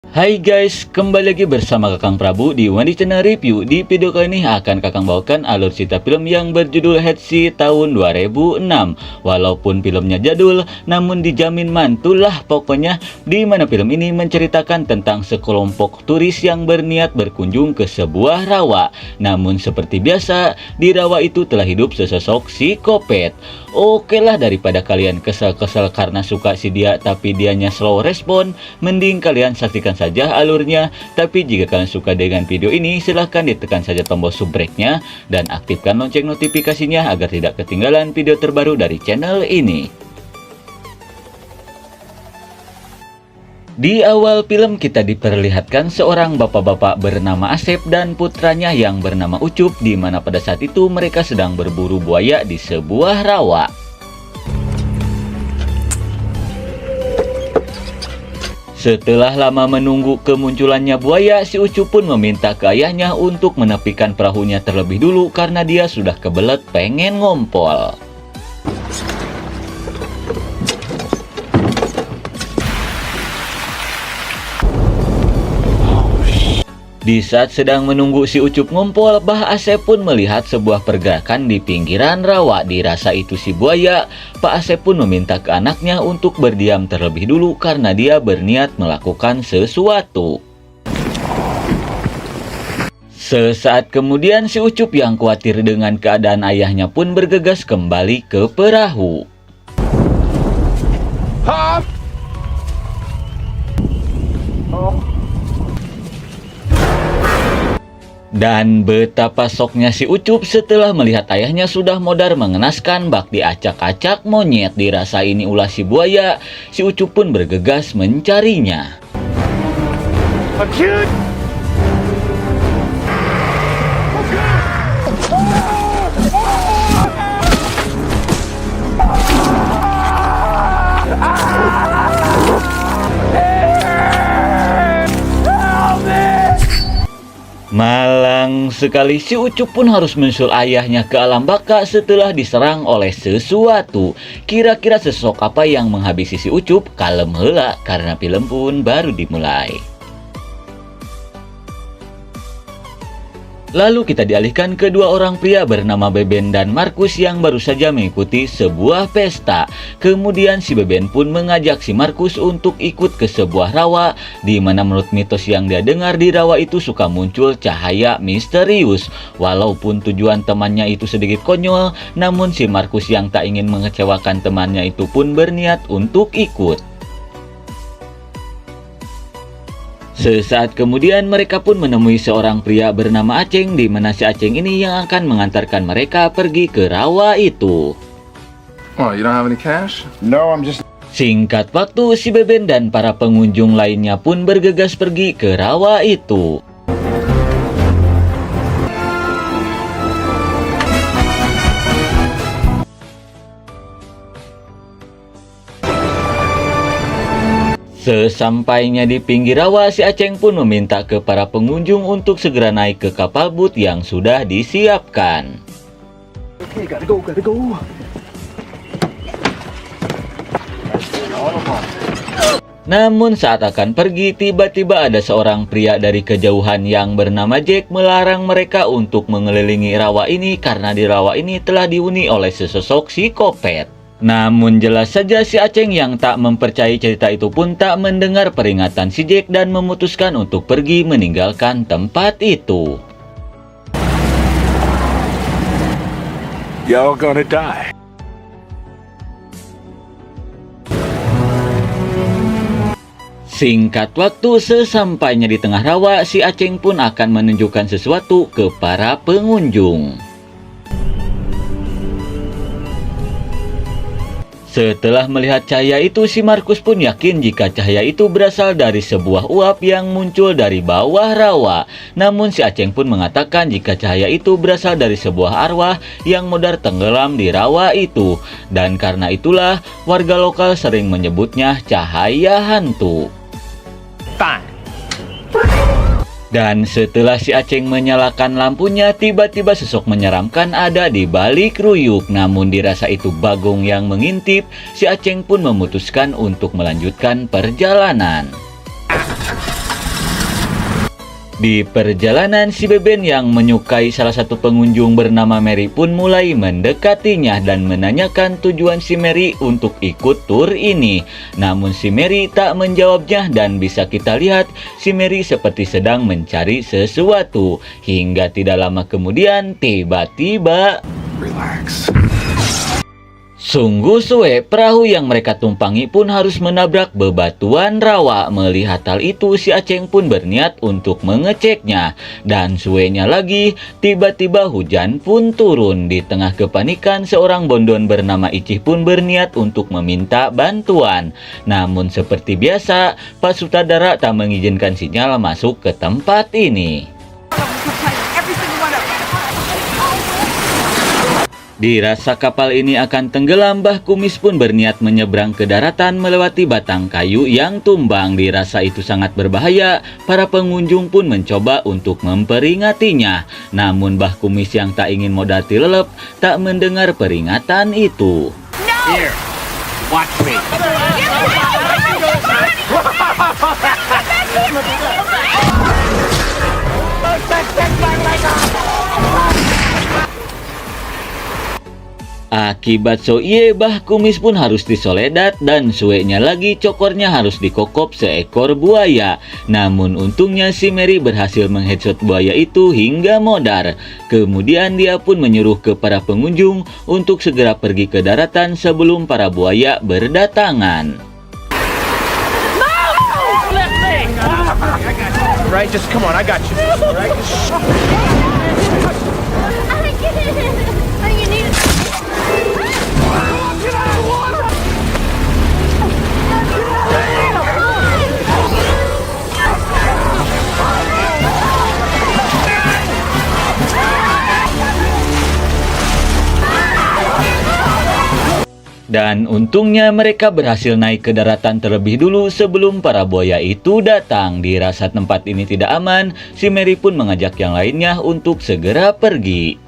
Hai guys, kembali lagi bersama Kakang Prabu di Wandi Channel Review. Di video kali ini akan Kakang bawakan alur cerita film yang berjudul Hetsi tahun 2006. Walaupun filmnya jadul, namun dijamin mantul lah pokoknya, di mana film ini menceritakan tentang sekelompok turis yang berniat berkunjung ke sebuah rawa. Namun seperti biasa, di rawa itu telah hidup sesosok psikopat. Oke lah, daripada kalian kesel-kesel karena suka si dia tapi dianya slow respon, mending kalian saksikan saja alurnya. Tapi jika kalian suka dengan video ini, silahkan ditekan saja tombol subrek-nya dan aktifkan lonceng notifikasinya agar tidak ketinggalan video terbaru dari channel ini. Di awal film kita diperlihatkan seorang bapak-bapak bernama Asep dan putranya yang bernama Ucup, di mana pada saat itu mereka sedang berburu buaya di sebuah rawa. Setelah lama menunggu kemunculannya buaya, si Ucup pun meminta ke ayahnya untuk menepikan perahunya terlebih dulu karena dia sudah kebelet pengen ngompol. Di saat sedang menunggu si Ucup ngompol, Bah Asep pun melihat sebuah pergerakan di pinggiran rawa. Dirasa itu si buaya, Pak Asep pun meminta ke anaknya untuk berdiam terlebih dulu karena dia berniat melakukan sesuatu. Sesaat kemudian si Ucup yang khawatir dengan keadaan ayahnya pun bergegas kembali ke perahu. Dan betapa soknya si Ucup setelah melihat ayahnya sudah modar mengenaskan bak diacak-acak monyet. Dirasa ini ulah si buaya, si Ucup pun bergegas mencarinya. Malang sekali, si Ucup pun harus menyusul ayahnya ke alam baka setelah diserang oleh sesuatu. Kira-kira sosok apa yang menghabisi si Ucup? Kalem heula karena film pun baru dimulai. Lalu kita dialihkan ke dua orang pria bernama Beben dan Markus yang baru saja mengikuti sebuah pesta. Kemudian si Beben pun mengajak si Markus untuk ikut ke sebuah rawa, di mana menurut mitos yang dia dengar di rawa itu suka muncul cahaya misterius. Walaupun tujuan temannya itu sedikit konyol, namun si Markus yang tak ingin mengecewakan temannya itu pun berniat untuk ikut. Sesaat kemudian mereka pun menemui seorang pria bernama Aceng, di mana si Aceng ini yang akan mengantarkan mereka pergi ke rawa itu. Oh, you don't have any cash? No, I'm just... Singkat waktu, si Beben dan para pengunjung lainnya pun bergegas pergi ke rawa itu. Sesampainya di pinggir rawa, si Aceng pun meminta ke para pengunjung untuk segera naik ke kapal boot yang sudah disiapkan. Okay, gotta go. Namun saat akan pergi, tiba-tiba ada seorang pria dari kejauhan yang bernama Jack melarang mereka untuk mengelilingi rawa ini karena di rawa ini telah dihuni oleh sesosok psikopat. Namun jelas saja si Aceng yang tak mempercayai cerita itu pun tak mendengar peringatan si Jack dan memutuskan untuk pergi meninggalkan tempat itu. You're gonna die. Singkat waktu, sesampainya di tengah rawa, si Aceng pun akan menunjukkan sesuatu ke para pengunjung. Setelah melihat cahaya itu, si Markus pun yakin jika cahaya itu berasal dari sebuah uap yang muncul dari bawah rawa. Namun si Aceng pun mengatakan jika cahaya itu berasal dari sebuah arwah yang modar tenggelam di rawa itu. Dan karena itulah warga lokal sering menyebutnya cahaya hantu. Dan setelah si Aceng menyalakan lampunya, tiba-tiba sosok menyeramkan ada di balik ruyuk. Namun dirasa itu Bagong yang mengintip, si Aceng pun memutuskan untuk melanjutkan perjalanan. Di perjalanan, si Beben yang menyukai salah satu pengunjung bernama Mary pun mulai mendekatinya dan menanyakan tujuan si Mary untuk ikut tur ini. Namun si Mary tak menjawabnya dan bisa kita lihat si Mary seperti sedang mencari sesuatu. Hingga tidak lama kemudian tiba-tiba Relax. sungguh suwe, perahu yang mereka tumpangi pun harus menabrak bebatuan rawa. Melihat hal itu, si Aceng pun berniat untuk mengeceknya. Dan suwenya lagi, tiba-tiba hujan pun turun. Di tengah kepanikan, seorang bondon bernama Icih pun berniat untuk meminta bantuan. Namun seperti biasa, Pak Sutradara tak mengizinkan sinyal masuk ke tempat ini. Dirasa kapal ini akan tenggelam, Mbah Kumis pun berniat menyeberang ke daratan melewati batang kayu yang tumbang. Dirasa itu sangat berbahaya, para pengunjung pun mencoba untuk memperingatinya. Namun Mbah Kumis yang tak ingin modal tilelep tak mendengar peringatan itu. Here, watch me. Akibat so iye, Mbah Kumis pun harus disoledat dan suenya lagi cokornya harus dikokop seekor buaya. Namun untungnya si Mary berhasil mengheadshot buaya itu hingga modar. Kemudian dia pun menyuruh ke para pengunjung untuk segera pergi ke daratan sebelum para buaya berdatangan. Right, just come on, I got you. Right, just... I get it. Oh, you need it. Get out of the water! Dan untungnya mereka berhasil naik ke daratan terlebih dulu sebelum para buaya itu datang. Dirasa tempat ini tidak aman, si Mary pun mengajak yang lainnya untuk segera pergi.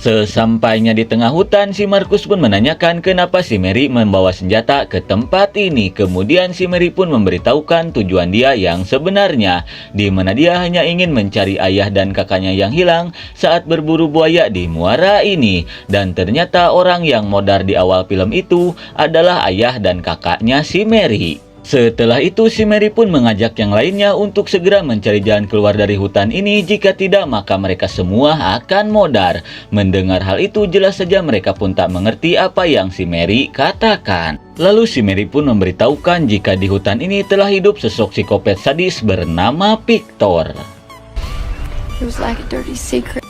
Sesampainya di tengah hutan, si Markus pun menanyakan kenapa si Mary membawa senjata ke tempat ini. Kemudian si Mary pun memberitahukan tujuan dia yang sebenarnya, di mana dia hanya ingin mencari ayah dan kakaknya yang hilang saat berburu buaya di muara ini. Dan ternyata orang yang modar di awal film itu adalah ayah dan kakaknya si Mary. Setelah itu si Mary pun mengajak yang lainnya untuk segera mencari jalan keluar dari hutan ini, jika tidak maka mereka semua akan modar. Mendengar hal itu jelas saja mereka pun tak mengerti apa yang si Mary katakan. Lalu si Mary pun memberitahukan jika di hutan ini telah hidup sosok psikopat sadis bernama Victor. It was like a dirty secret.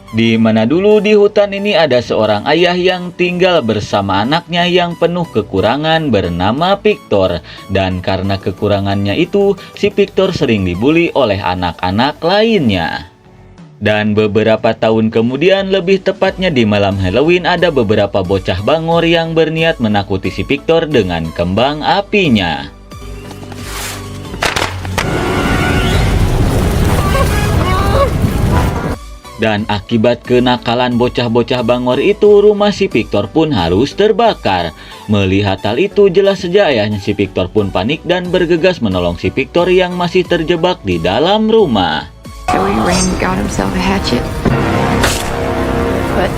Di mana dulu di hutan ini ada seorang ayah yang tinggal bersama anaknya yang penuh kekurangan bernama Victor. Dan karena kekurangannya itu, si Victor sering dibully oleh anak-anak lainnya. Dan beberapa tahun kemudian, lebih tepatnya di malam Halloween, ada beberapa bocah bangor yang berniat menakuti si Victor dengan kembang apinya. Dan akibat kenakalan bocah-bocah bangor itu, rumah si Victor pun harus terbakar. Melihat hal itu, jelas saja ayahnya si Victor pun panik dan bergegas menolong si Victor yang masih terjebak di dalam rumah. So he ran and got himself a hatchet. But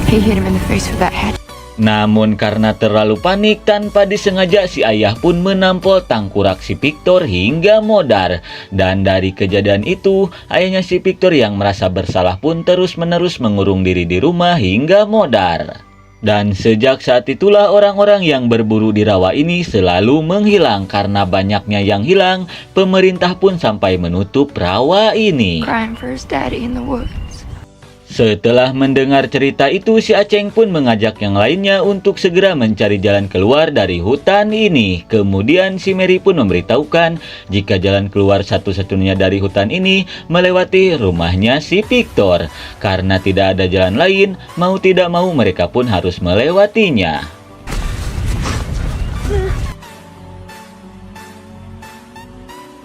he hit him in the face with that hatchet. Namun karena terlalu panik, tanpa disengaja si ayah pun menampol tangkurak si Victor hingga modar. Dan dari kejadian itu, ayahnya si Victor yang merasa bersalah pun terus-menerus mengurung diri di rumah hingga modar. Dan sejak saat itulah orang-orang yang berburu di rawa ini selalu menghilang. Karena banyaknya yang hilang, pemerintah pun sampai menutup rawa ini. Crying for his daddy in the woods. Setelah mendengar cerita itu, si Aceng pun mengajak yang lainnya untuk segera mencari jalan keluar dari hutan ini. Kemudian si Mary pun memberitahukan jika jalan keluar satu-satunya dari hutan ini melewati rumahnya si Victor. Karena tidak ada jalan lain, mau tidak mau mereka pun harus melewatinya.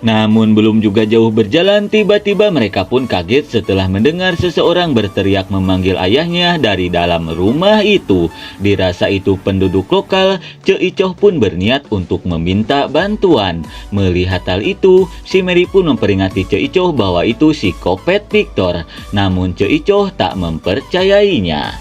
Namun belum juga jauh berjalan, tiba-tiba mereka pun kaget setelah mendengar seseorang berteriak memanggil ayahnya dari dalam rumah itu. Dirasa itu penduduk lokal, Ce Icoh pun berniat untuk meminta bantuan. Melihat hal itu, si Mary pun memperingati Ce Icoh bahwa itu si Kopet Victor. Namun Ce Icoh tak mempercayainya.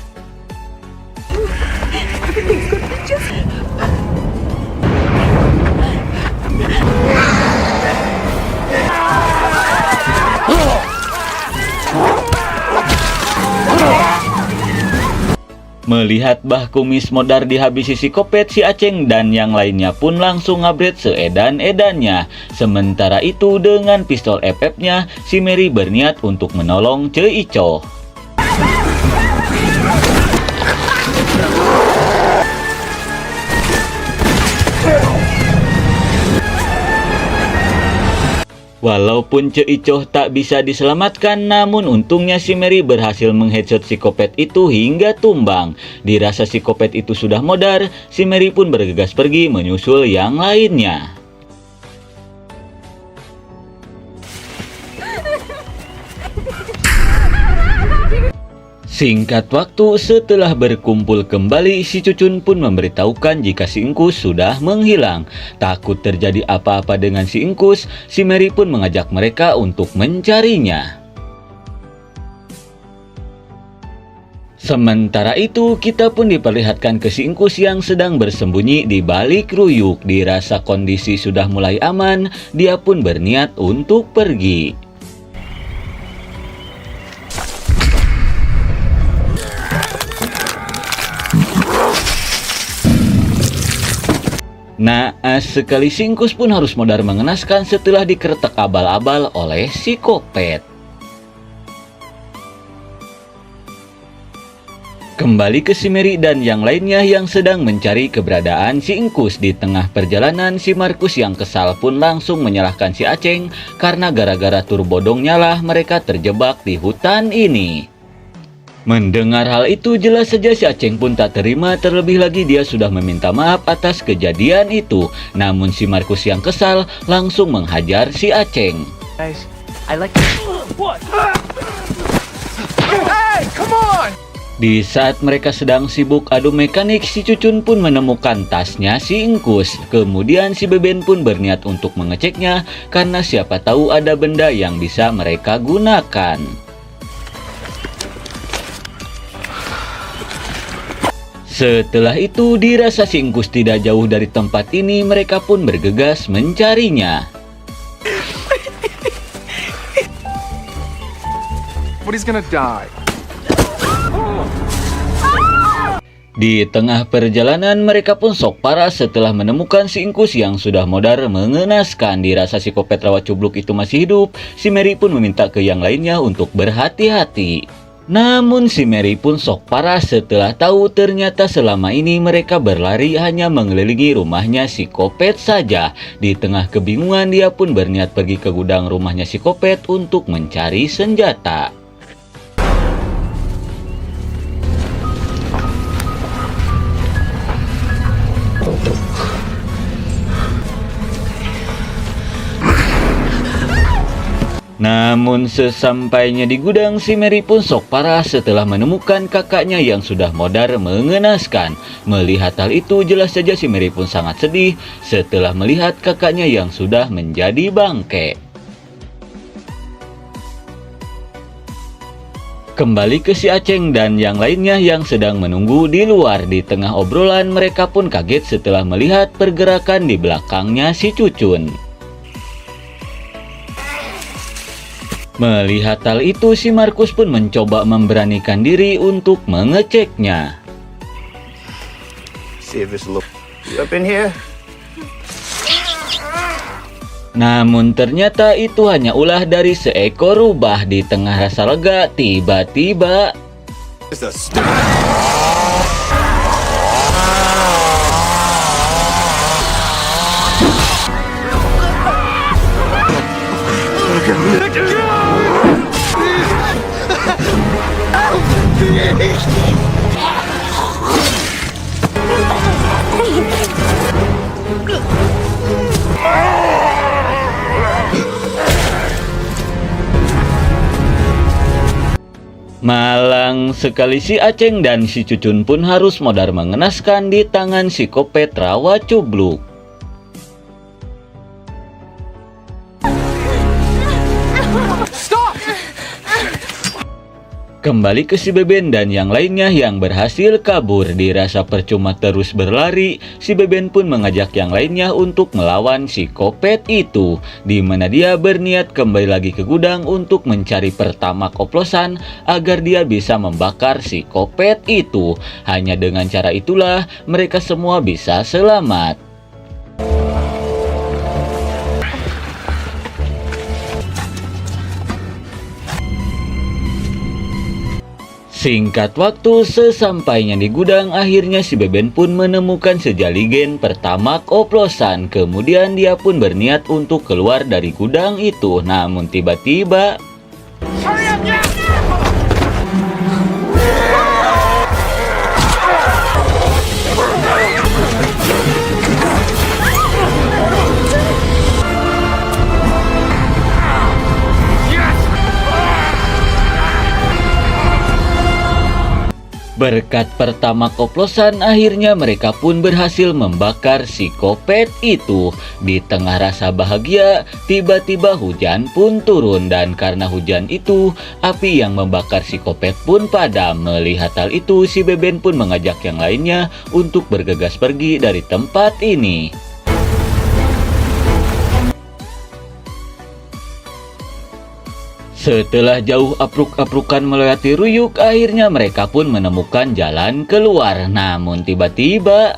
Melihat Bah Kumis modar dihabisi si Kopet, si Aceng dan yang lainnya pun langsung ngabret seedan-edannya. Sementara itu dengan pistol FF-nya, si Mary berniat untuk menolong Ce Icoh. Walaupun Ce Icoh tak bisa diselamatkan, namun untungnya si Mary berhasil mengheadshot si Kopet itu hingga tumbang. Dirasa si Kopet itu sudah modar, si Mary pun bergegas pergi menyusul yang lainnya. Singkat waktu, setelah berkumpul kembali, si Cucun pun memberitahukan jika si Engkus sudah menghilang. Takut terjadi apa-apa dengan si Engkus, si Mary pun mengajak mereka untuk mencarinya. Sementara itu, kita pun diperlihatkan ke si Engkus yang sedang bersembunyi di balik ruyuk. Dirasa kondisi sudah mulai aman, dia pun berniat untuk pergi. Naas sekali si Engkus pun harus modar mengenaskan setelah dikeretek abal-abal oleh si Kopet. Kembali ke si Mary dan yang lainnya yang sedang mencari keberadaan si Engkus. Di tengah perjalanan, si Markus yang kesal pun langsung menyalahkan si Aceng karena gara-gara turbodongnya lah mereka terjebak di hutan ini. Mendengar hal itu, jelas saja si Aceng pun tak terima, terlebih lagi dia sudah meminta maaf atas kejadian itu. Namun si Markus yang kesal langsung menghajar si Aceng. Guys, I like what? Hey, come on! Di saat mereka sedang sibuk adu mekanik, si Cucun pun menemukan tasnya si Engkus. Kemudian si Beben pun berniat untuk mengeceknya karena siapa tahu ada benda yang bisa mereka gunakan. Setelah itu, dirasa si Engkus tidak jauh dari tempat ini, mereka pun bergegas mencarinya. But he's gonna die. Di tengah perjalanan, mereka pun sok parah setelah menemukan si Engkus yang sudah modar mengenaskan. Dirasa si Kopet rawat cubluk itu masih hidup, si Mary pun meminta ke yang lainnya untuk berhati-hati. Namun si Mary pun sok parah setelah tahu ternyata selama ini mereka berlari hanya mengelilingi rumahnya si Kopet saja. Di tengah kebingungan, dia pun berniat pergi ke gudang rumahnya si Kopet untuk mencari senjata. Namun sesampainya di gudang, si Mary pun sok parah setelah menemukan kakaknya yang sudah modar mengenaskan. Melihat hal itu, jelas saja si Mary pun sangat sedih setelah melihat kakaknya yang sudah menjadi bangke. Kembali ke si Aceng dan yang lainnya yang sedang menunggu di luar. Di tengah obrolan, mereka pun kaget setelah melihat pergerakan di belakangnya si Cucun. Melihat hal itu, si Markus pun mencoba memberanikan diri untuk mengeceknya. See if this look up in here. Namun ternyata itu hanya ulah dari seekor rubah. Di tengah rasa lega, tiba-tiba Malang sekali si Aceng dan si Cucun pun harus modar mengenaskan di tangan si Kopet rawa cubluk. Kembali ke si Beben dan yang lainnya yang berhasil kabur. Dirasa percuma terus berlari, si Beben pun mengajak yang lainnya untuk melawan si Kopet itu, di mana dia berniat kembali lagi ke gudang untuk mencari pertamak oplosan agar dia bisa membakar si Kopet itu. Hanya dengan cara itulah mereka semua bisa selamat. Singkat waktu, sesampainya di gudang, akhirnya si Beben pun menemukan sejaligen pertamak oplosan. Kemudian dia pun berniat untuk keluar dari gudang itu. Namun tiba-tiba berkat pertamak oplosan, akhirnya mereka pun berhasil membakar si Kopet itu. Di tengah rasa bahagia, tiba-tiba hujan pun turun, dan karena hujan itu, api yang membakar si Kopet pun padam. Melihat hal itu, si Beben pun mengajak yang lainnya untuk bergegas pergi dari tempat ini. Setelah jauh apruk-aprukan melewati ruyuk, akhirnya mereka pun menemukan jalan keluar. Namun tiba-tiba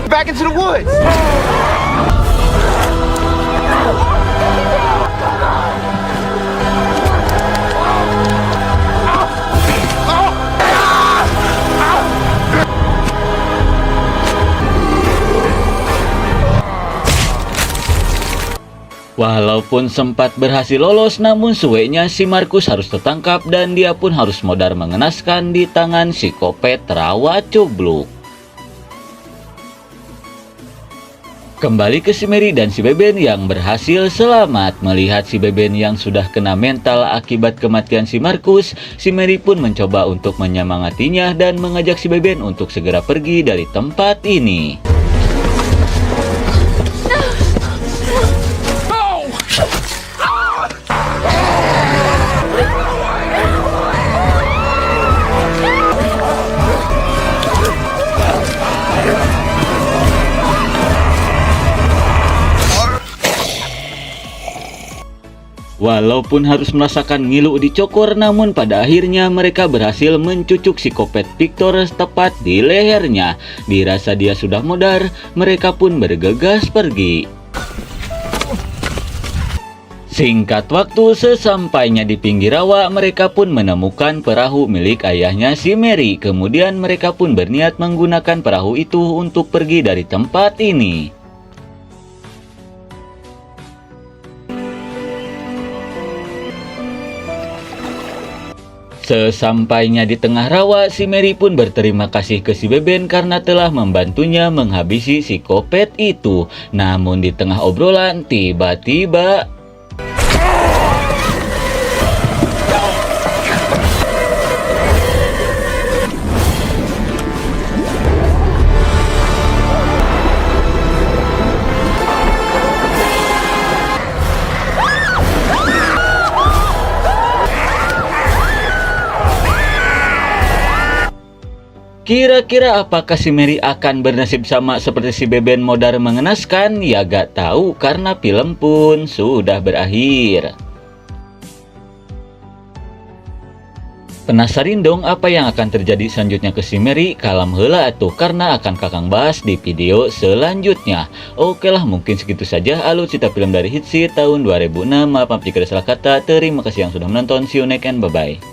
Back into the woods. walaupun sempat berhasil lolos, namun sueknya si Markus harus tertangkap dan dia pun harus modar mengenaskan di tangan si Kopet rawa cubluk. Kembali ke si Mary dan si Beben yang berhasil selamat. Melihat si Beben yang sudah kena mental akibat kematian si Markus, si Mary pun mencoba untuk menyemangatinya dan mengajak si Beben untuk segera pergi dari tempat ini. Walaupun harus merasakan ngilu dicokor, namun pada akhirnya mereka berhasil mencucuk si Kopet Victor tepat di lehernya. Dirasa dia sudah modar, mereka pun bergegas pergi. Singkat waktu, sesampainya di pinggir rawa, mereka pun menemukan perahu milik ayahnya si Mary. Kemudian mereka pun berniat menggunakan perahu itu untuk pergi dari tempat ini. Sesampainya di tengah rawa, si Mary pun berterima kasih ke si Beben karena telah membantunya menghabisi si Kopet itu. Namun di tengah obrolan, tiba-tiba kira-kira apakah si Mary akan bernasib sama seperti si Beben modar mengenaskan? Ya gak tahu karena film pun sudah berakhir. Penasarin dong apa yang akan terjadi selanjutnya ke si Mary? Kalam heula atuh karena akan kakang bahas di video selanjutnya. Oke lah, mungkin segitu saja alur cerita film dari Hitsi tahun 2006. Maaf jika ada salah kata. Terima kasih yang sudah menonton. See you next and bye-bye.